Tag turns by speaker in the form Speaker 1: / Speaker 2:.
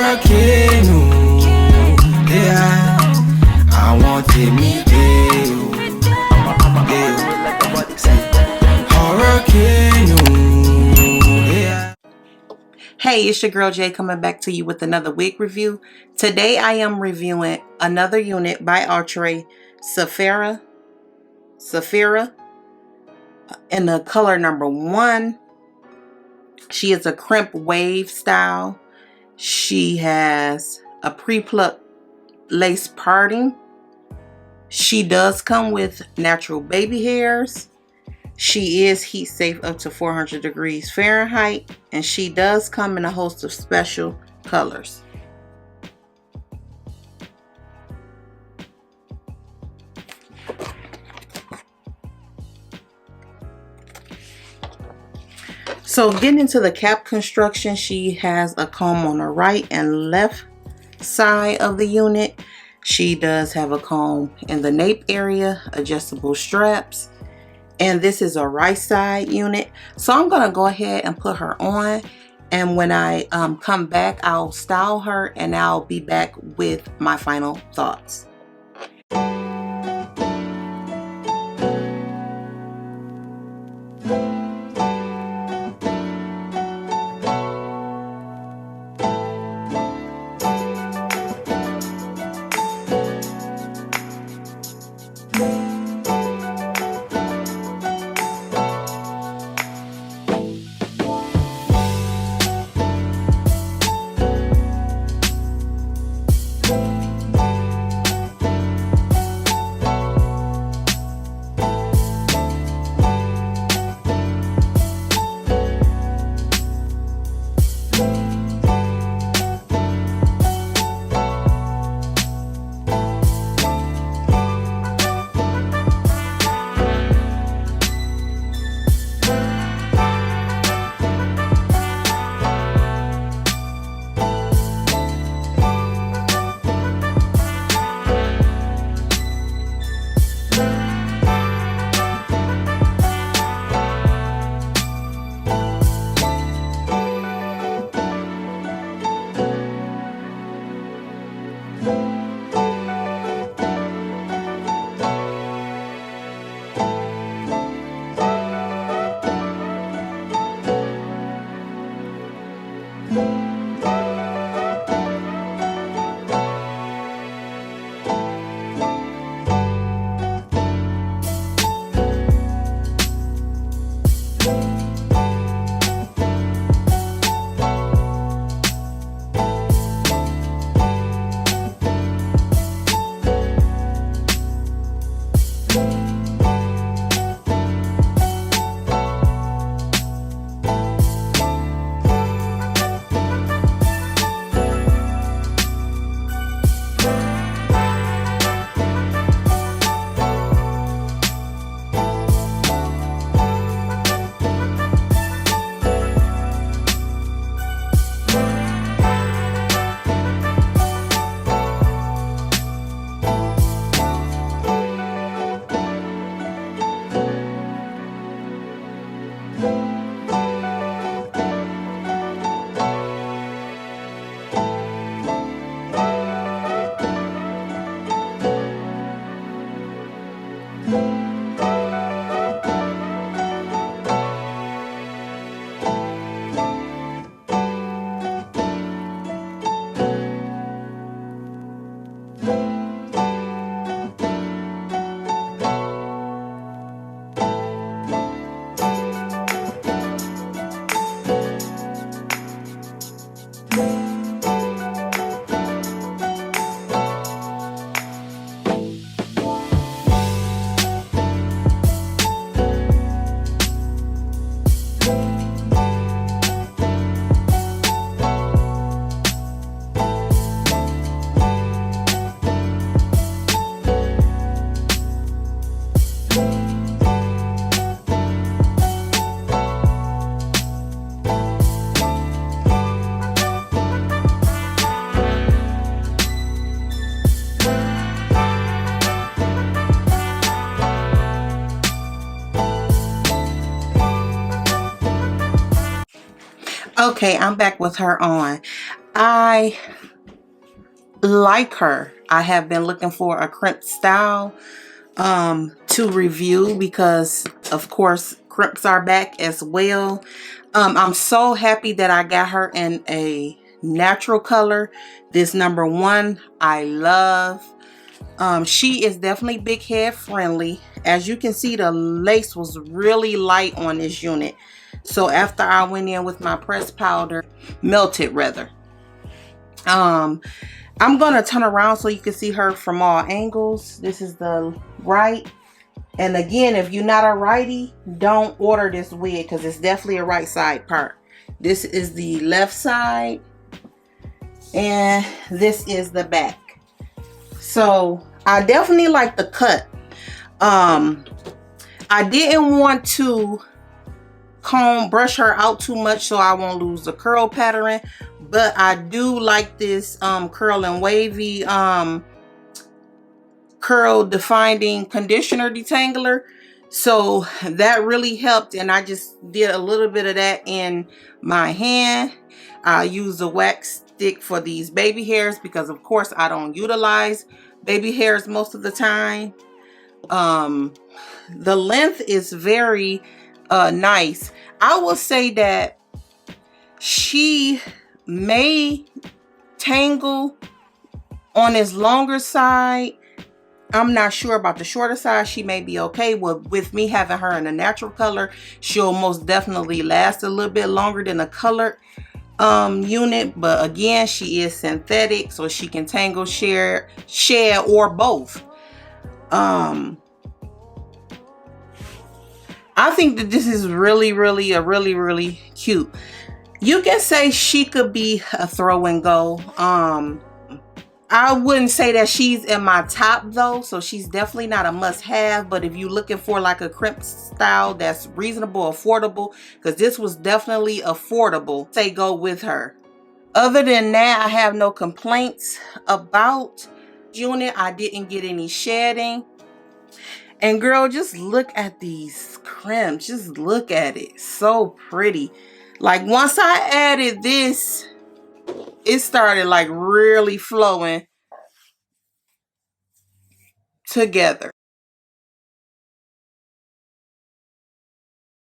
Speaker 1: hurricane, yeah. I want to meet you, hurricane, yeah.
Speaker 2: Hey, it's your girl Jay coming back to you with another wig review. Today I am reviewing another unit by Outre Safira in the color number 1. She is a crimp wave style. She has a pre-plucked lace parting. She does come with natural baby hairs. She is heat safe up to 400 degrees Fahrenheit, and she does come in a host of special colors. So getting into the cap construction, she has a comb on the right and left side of the unit. She does have a comb in the nape area, adjustable straps, and this is a right side unit. So I'm gonna go ahead and put her on, and when I come back, I'll style her and I'll be back with my final thoughts. Okay, I'm back with her on. I like her. I have been looking for a crimp style to review because of course crimps are back as well. I'm so happy that I got her in a natural color. This number 1 I love. She is definitely big head friendly. As you can see, the lace was really light on this unit. So after I went in with my pressed powder, melted rather. I'm gonna turn around so you can see her from all angles. This is the right. And again, if you're not a righty, don't order this wig because it's definitely a right side part. This is the left side and this is the back. So I definitely like the cut. I didn't want to brush her out too much so I won't lose the curl pattern, but I do like this curl and wavy curl defining conditioner detangler, so that really helped. And I just did a little bit of that in my hand. I use a wax stick for these baby hairs because of course I don't utilize baby hairs most of the time. The length is very nice. I will say that she may tangle on this longer side. I'm not sure about the shorter side. She may be okay with me having her in a natural color. She'll most definitely last a little bit longer than a colored unit, but again, she is synthetic, so she can tangle, shed, or both. I think that this is really cute. You can say she could be a throw and go. I wouldn't say that she's in my top though, so she's definitely not a must-have. But if you're looking for like a crimp style that's reasonable, affordable, because this was definitely affordable, say go with her. Other than that, I have no complaints about unit. I didn't get any shedding. And girl, just look at these crimps. Just look at it. So pretty. Like once I added this, it started like really flowing together.